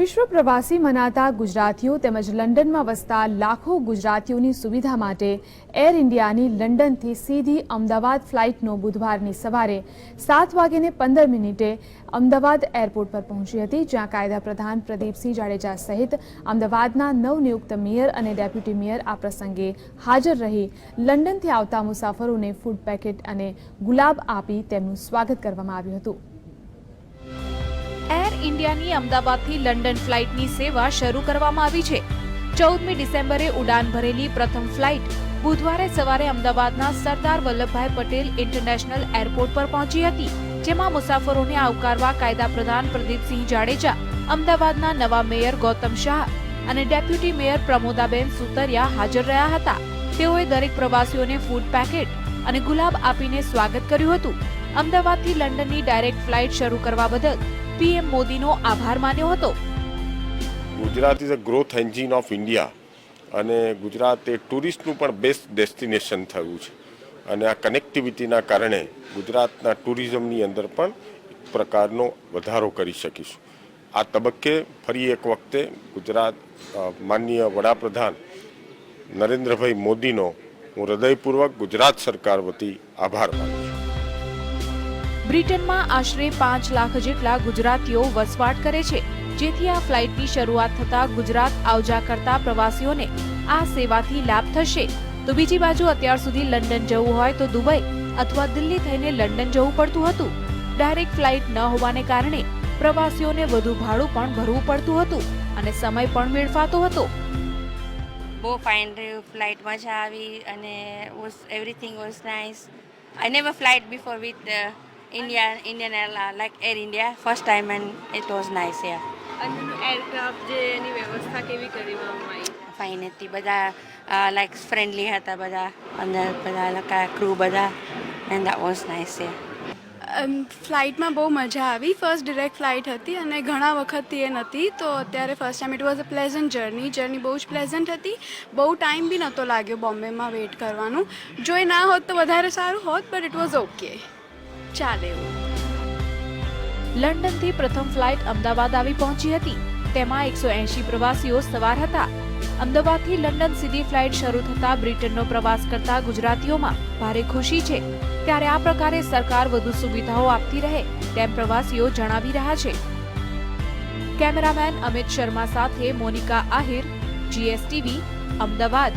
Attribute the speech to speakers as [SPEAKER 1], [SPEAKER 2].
[SPEAKER 1] વિશ્વ પ્રવાસી મનાતા ગુજરાતીઓ તેમજ લંડનમાં વસતા લાખો ગુજરાતીઓની સુવિધા માટે એર ઇન્ડિયાની લંડનથી સીધી અમદાવાદ ફ્લાઇટનો બુધવારની સવારે 7:15 અમદાવાદ એરપોર્ટ પર પહોંચી હતી, જ્યાં કાયદા પ્રધાન પ્રદીપસિંહ જાડેજા સહિત અમદાવાદના નવનિયુક્ત મેયર અને ડેપ્યુટી મેયર આ પ્રસંગે હાજર રહી લંડનથી આવતા મુસાફરોને ફૂડ પેકેટ અને ગુલાબ આપી તેમનું સ્વાગત કરવામાં આવ્યું હતું।
[SPEAKER 2] એર ઇન્ડિયાની અમદાવાદથી લંડન ફ્લાઇટની સેવા શરૂ કરવામાં આવી છે। 14મી ડિસેમ્બરે ઉડાન ભરેલી પ્રથમ ફ્લાઇટ બુધવારે સવારે અમદાવાદના સરદાર વલ્લભભાઈ પટેલ ઇન્ટરનેશનલ એરપોર્ટ પર પહોંચી હતી, જેમાં મુસાફરોને આવકારવા કાયદા પ્રધાન પ્રદીપસિંહ જાડેજા, અમદાવાદના નવા મેયર ગૌતમ શાહ અને ડેપ્યુટી મેયર પ્રમોદાબેન સુતરિયા હાજર રહ્યા હતા। તેઓએ દરેક પ્રવાસીઓને ફૂડ પેકેટ અને ગુલાબ આપીને સ્વાગત કર્યું હતું। અમદાવાદથી લંડનની ડાયરેક્ટ ફ્લાઇટ શરૂ કરવા બદલ પીએમ મોદીનો આભાર માન્યો હતો।
[SPEAKER 3] Gujarat is a growth engine of India અને ગુજરાત એ ટુરિસ્ટનું પણ બેસ્ટ ડેસ્ટિનેશન થયું છે અને આ કનેક્ટિવિટીના કારણે ગુજરાતના ટુરિઝમની અંદર પણ એક પ્રકારનો વધારો કરી શકીશું। આ તબક્કે ફરી એક વખતે ગુજરાત માનનીય વડાપ્રધાન નરેન્દ્રભાઈ મોદીનો હું હૃદયપૂર્વક ગુજરાત સરકાર વતી આભાર માનું છું।
[SPEAKER 2] બ્રિટનમાં આશરે 5 લાખ જેટલા ગુજરાતીઓ વસવાટ કરે છે, જેથી આ ફ્લાઇટની શરૂઆત થતા ગુજરાત આવજા કરતા પ્રવાસીઓને આ સેવાથી લાભ થશે। તો બીજી બાજુ અત્યાર સુધી લંડન જવું હોય તો દુબઈ અથવા દિલ્હી થઈને લંડન જવું પડતું હતું। ડાયરેક્ટ ફ્લાઇટ ન હોવાને કારણે પ્રવાસીઓને વધુ ભાડું પણ ભરવું પડતું હતું અને સમય પણ વેડફાતો હતો।
[SPEAKER 4] બહુ ફાઇન રહ્યું, ફ્લાઇટ મજા આવી અને everything was nice. I never flight before with Indian airline like Air India first time and it was nice yeah
[SPEAKER 5] અંદરનું એરક્રાફ્ટ જે એની વ્યવસ્થા કેવી કરવામાં આવી?
[SPEAKER 4] ફાઇન હતી, બધા લાઈક ફ્રેન્ડલી હતા, બધા અંદર બધા લોકો ક્રૂ બધા and that was nice yeah
[SPEAKER 6] ફ્લાઇટમાં બહુ મજા આવી। ફર્સ્ટ ડિરેક્ટ ફ્લાઇટ હતી અને ઘણા વખતથી એ નથી, તો અત્યારે first time it was a pleasant journey બહુ જ પ્લેઝન્ટ હતી। બહુ ટાઈમ બી નહોતો લાગ્યો બોમ્બેમાં વેઇટ કરવાનું। જો એ ના હોત તો વધારે સારું હોત, બટ ઇટ વોઝ ઓકે, ચાલે એવું।
[SPEAKER 2] લંડનથી પ્રથમ ફ્લાઇટ અમદાવાદ આવી પહોંચી હતી, તેમાં 180 પ્રવાસીઓ સવાર હતા। અમદાવાદથી લંડન સીધી ફ્લાઇટ શરૂ થતા બ્રિટનનો પ્રવાસ કરતા ગુજરાતીઓમાં ભારે ખુશી છે। ત્યારે આ પ્રકારે સરકાર વધુ સુવિધાઓ આપતી રહે તેમ પ્રવાસીઓ જણાવી રહ્યા છે। કેમેરામેન અમિત શર્મા સાથે મોનિકા આહિર, GSTV, અમદાવાદ।